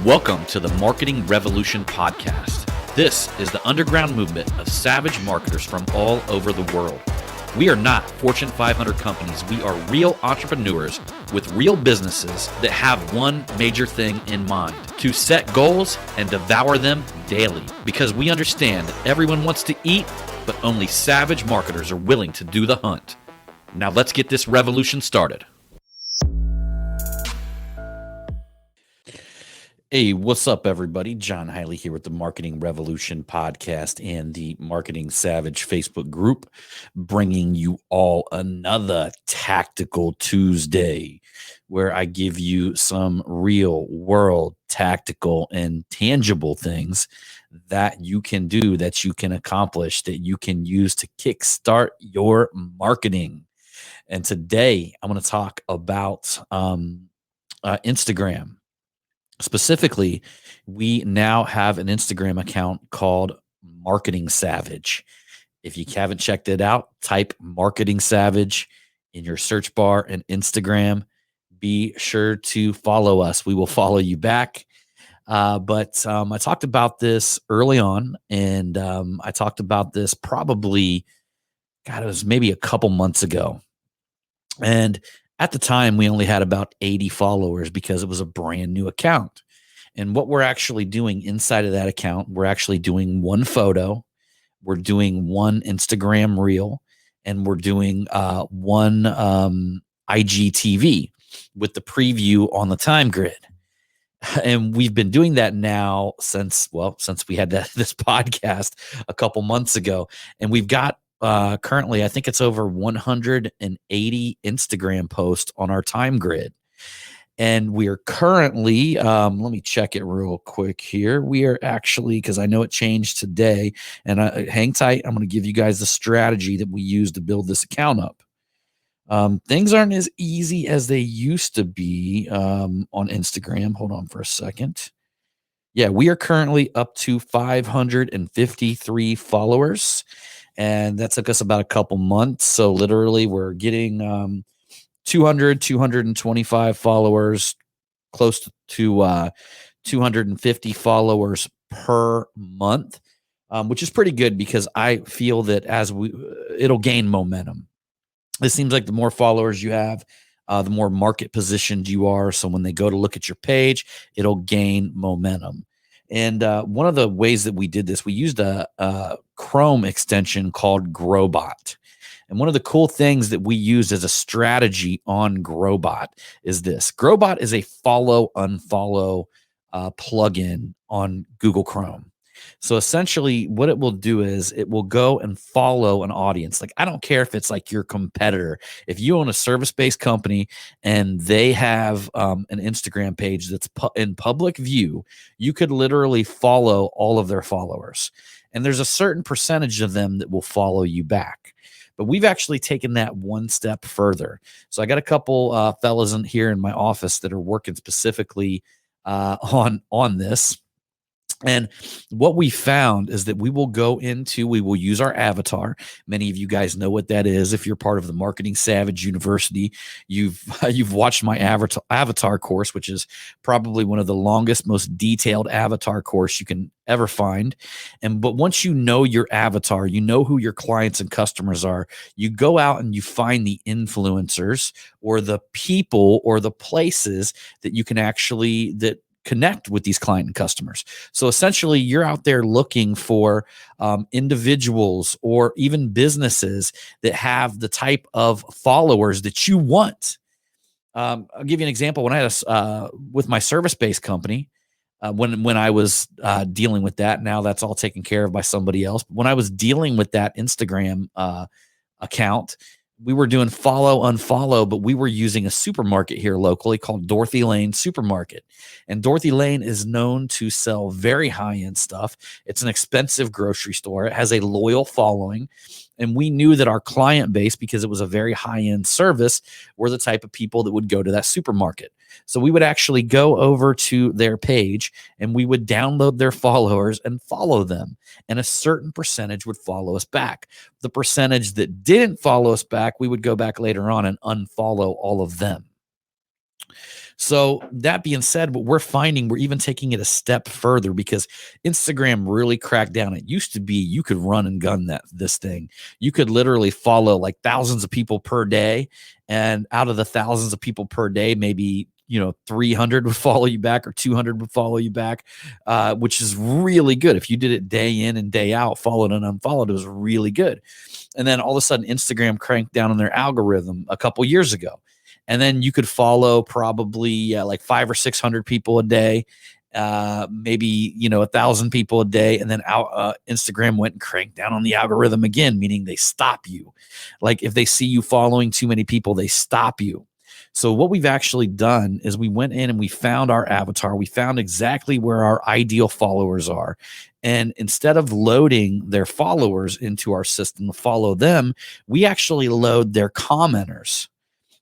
Welcome to the Marketing Revolution podcast. This is the underground movement of savage marketers from all over the world. We are not Fortune 500 companies. We are real entrepreneurs with real businesses that have one major thing in mind: to set goals and devour them daily. Because we understand that everyone wants to eat, but only savage marketers are willing to do the hunt. Now let's get this revolution started. Hey, what's up, everybody? John Hiley here with the Marketing Revolution podcast and the Marketing Savage Facebook group, bringing you all another Tactical Tuesday, where I give you some real world tactical and tangible things that you can do, that you can accomplish, that you can use to kickstart your marketing. And today I'm going to talk about Instagram. Specifically, we now have an Instagram account called Marketing Savage. If you haven't checked it out, type Marketing Savage in your search bar and Instagram. Be sure to follow us. We will follow you back. But I talked about this early on, and I talked about this probably, it was maybe a couple months ago. And at the time, we only had about 80 followers because it was a brand new account. And what we're actually doing inside of that account, we're actually doing one photo, we're doing one Instagram reel, and we're doing one IGTV with the preview on the time grid. And we've been doing that now since we had this podcast a couple months ago. And we've got currently, I think it's over 180 Instagram posts on our time grid. And we are currently, let me check it real quick here. We are actually, because I know it changed today, and hang tight, I'm going to give you guys the strategy that we use to build this account up. Things aren't as easy as they used to be on Instagram. Hold on for a second. Yeah, we are currently up to 553 followers. And that took us about a couple months. So literally we're getting 225 followers, close to 250 followers per month, which is pretty good because I feel that it'll gain momentum. It seems like the more followers you have, the more market positioned you are. So when they go to look at your page, it'll gain momentum. And one of the ways that we did this, we used a Chrome extension called Growbot. And one of the cool things that we used as a strategy on Growbot is this. Growbot is a follow-unfollow plugin on Google Chrome. So essentially what it will do is it will go and follow an audience. Like, I don't care if it's like your competitor. If you own a service-based company and they have an Instagram page that's in public view, you could literally follow all of their followers. And there's a certain percentage of them that will follow you back. But we've actually taken that one step further. So I got a couple fellas here in my office that are working specifically on this. And what we found is that we will use our avatar. Many of you guys know what that is. If you're part of the Marketing Savage University, you've watched my avatar course, which is probably one of the longest, most detailed avatar course you can ever find. But once you know your avatar, you know who your clients and customers are, you go out and you find the influencers or the people or the places that you can actually connect with these client and customers. So essentially, you're out there looking for individuals or even businesses that have the type of followers that you want. I'll give you an example. When I had with my service-based company, when I was dealing with that, now that's all taken care of by somebody else. But when I was dealing with that Instagram account, we were doing follow-unfollow, but we were using a supermarket here locally called Dorothy Lane Supermarket. And Dorothy Lane is known to sell very high-end stuff. It's an expensive grocery store. It has a loyal following. And we knew that our client base, because it was a very high-end service, were the type of people that would go to that supermarket. So we would actually go over to their page and we would download their followers and follow them. And a certain percentage would follow us back. The percentage that didn't follow us back, we would go back later on and unfollow all of them. So that being said, what we're finding, we're even taking it a step further because Instagram really cracked down. It used to be you could run and gun this thing. You could literally follow like thousands of people per day, and out of the thousands of people per day, maybe 300 would follow you back or 200 would follow you back, which is really good. If you did it day in and day out, followed and unfollowed, it was really good. And then all of a sudden, Instagram cranked down on their algorithm a couple years ago, and then you could follow probably like 500 or 600 people a day, maybe 1,000 people a day, and then Instagram went and cranked down on the algorithm again, meaning they stop you. Like if they see you following too many people, they stop you. So what we've actually done is we went in and we found our avatar. We found exactly where our ideal followers are. And instead of loading their followers into our system to follow them, we actually load their commenters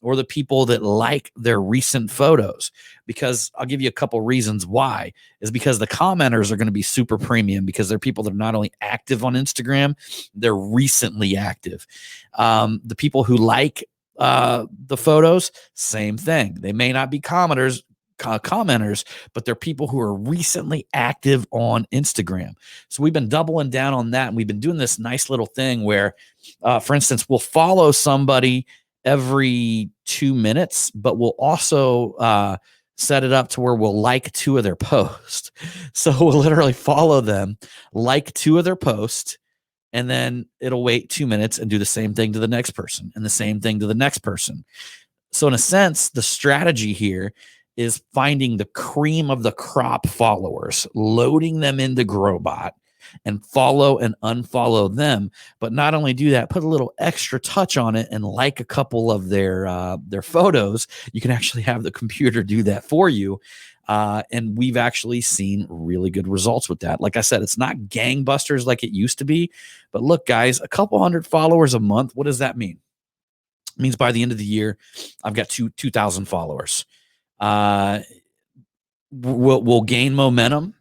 or the people that like their recent photos. Because I'll give you a couple reasons why. Is because the commenters are going to be super premium because they're people that are not only active on Instagram, they're recently active. The people who like the photos, same thing. They may not be commenters, but they're people who are recently active on Instagram. So we've been doubling down on that, and we've been doing this nice little thing where, for instance, we'll follow somebody every 2 minutes, but we'll also set it up to where we'll like 2 of their posts. So we'll literally follow them, like 2 of their posts, and then it'll wait 2 minutes and do the same thing to the next person and the same thing to the next person. So in a sense, the strategy here is finding the cream of the crop followers, loading them into Growbot, and follow and unfollow them. But not only do that, put a little extra touch on it and like a couple of their photos. You can actually have the computer do that for you. And we've actually seen really good results with that. Like I said, it's not gangbusters like it used to be. But look, guys, a couple hundred followers a month, what does that mean? It means by the end of the year, I've got 2,000 followers. We'll gain momentum.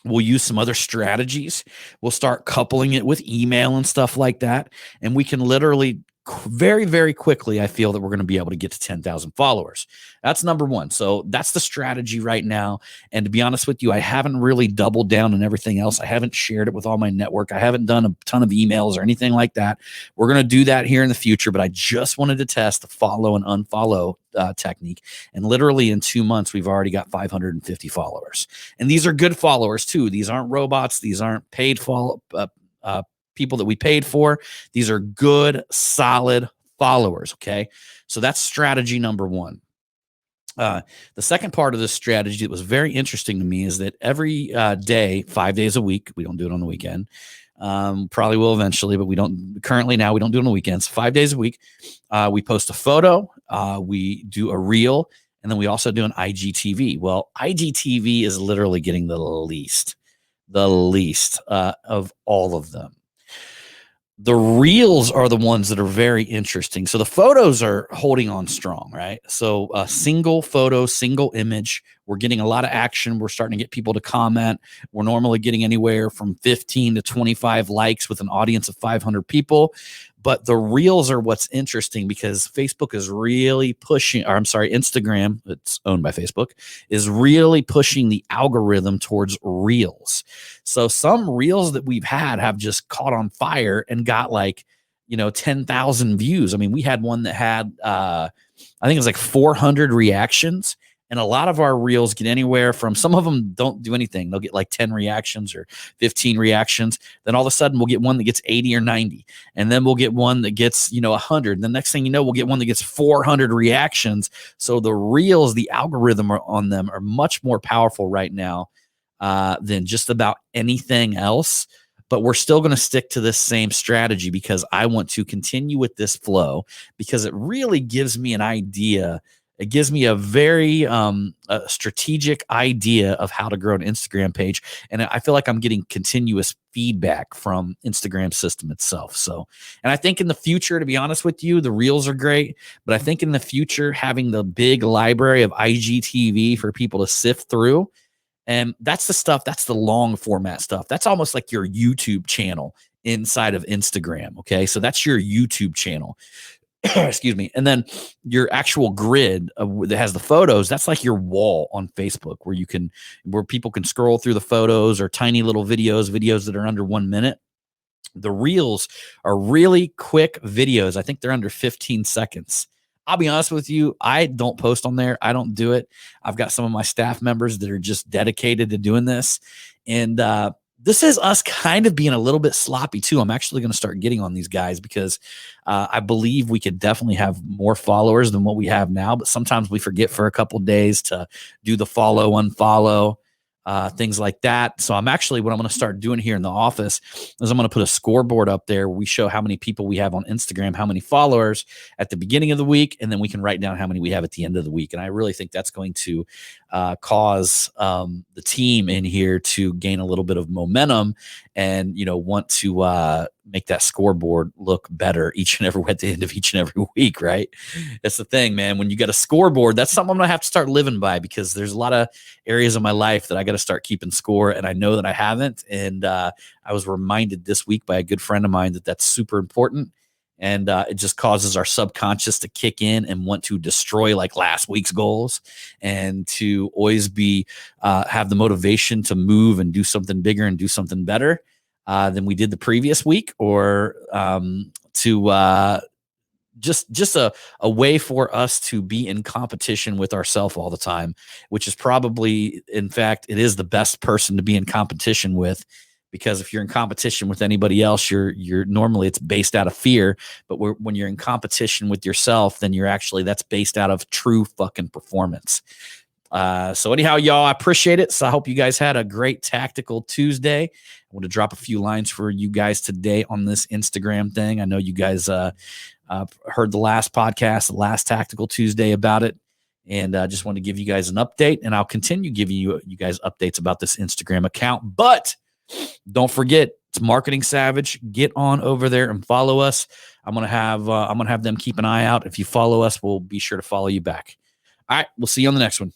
We'll use some other strategies. We'll start coupling it with email and stuff like that. And we can literally very, very quickly, I feel that we're going to be able to get to 10,000 followers. That's number one. So that's the strategy right now. And to be honest with you, I haven't really doubled down on everything else. I haven't shared it with all my network. I haven't done a ton of emails or anything like that. We're going to do that here in the future, but I just wanted to test the follow and unfollow technique. And literally in 2 months, we've already got 550 followers. And these are good followers too. These aren't robots. These aren't paid people that we paid for. These are good, solid followers. Okay. So that's strategy number one. The second part of this strategy that was very interesting to me is that every day, 5 days a week, we don't do it on the weekend. Probably will eventually, but we don't currently now. We don't do it on the weekends. 5 days a week, we post a photo, we do a reel, and then we also do an IGTV. Well, IGTV is literally getting the least of all of them. The reels are the ones that are very interesting. So the photos are holding on strong, right? So a single photo, single image. We're getting a lot of action. We're starting to get people to comment. We're normally getting anywhere from 15 to 25 likes with an audience of 500 people. But the reels are what's interesting because Facebook is really pushing, or I'm sorry, Instagram, it's owned by Facebook, is really pushing the algorithm towards reels. So some reels that we've had have just caught on fire and got like, 10,000 views. I mean, we had one that had, I think it was like 400 reactions. And a lot of our reels get anywhere from, some of them don't do anything. They'll get like 10 reactions or 15 reactions. Then all of a sudden we'll get one that gets 80 or 90. And then we'll get one that gets, 100. And the next thing you know, we'll get one that gets 400 reactions. So the reels, the algorithm on them are much more powerful right now than just about anything else. But we're still going to stick to this same strategy because I want to continue with this flow because it really gives me an idea. It gives me a very strategic idea of how to grow an Instagram page. And I feel like I'm getting continuous feedback from Instagram system itself. So, and I think in the future, to be honest with you, the reels are great, but I think in the future, having the big library of IGTV for people to sift through, and that's the stuff, that's the long format stuff. That's almost like your YouTube channel inside of Instagram. Okay. So that's your YouTube channel. excuse me. And then your actual grid that has the photos, that's like your wall on Facebook where people can scroll through the photos or tiny little videos that are under 1 minute. The reels are really quick videos. I think they're under 15 seconds. I'll be honest with you, I don't post on there. I don't do it. I've got some of my staff members that are just dedicated to doing this. And this is us kind of being a little bit sloppy too. I'm actually going to start getting on these guys because I believe we could definitely have more followers than what we have now. But sometimes we forget for a couple days to do the follow, unfollow, things like that. So what I'm going to start doing here in the office is I'm going to put a scoreboard up there where we show how many people we have on Instagram, how many followers at the beginning of the week, and then we can write down how many we have at the end of the week. And I really think that's going to cause the team in here to gain a little bit of momentum and, want to make that scoreboard look better each and every at the end of each and every week, right? That's the thing, man. When you got a scoreboard, that's something I'm going to have to start living by because there's a lot of areas of my life that I got to start keeping score, and I know that I haven't. And I was reminded this week by a good friend of mine that that's super important. And it just causes our subconscious to kick in and want to destroy like last week's goals and to always be have the motivation to move and do something bigger and do something better than we did the previous week, or to just a way for us to be in competition with ourselves all the time, which is probably, in fact, it is the best person to be in competition with. Because if you're in competition with anybody else, you're normally it's based out of fear. But when you're in competition with yourself, then that's based out of true fucking performance. So anyhow, y'all, I appreciate it. So I hope you guys had a great tactical Tuesday. I want to drop a few lines for you guys today on this Instagram thing. I know you guys heard the last podcast, the last Tactical Tuesday about it. And I just want to give you guys an update. And I'll continue giving you guys updates about this Instagram account. But don't forget, it's Marketing Savage. Get on over there and follow us. I'm gonna have them keep an eye out. If you follow us, we'll be sure to follow you back. All right, we'll see you on the next one.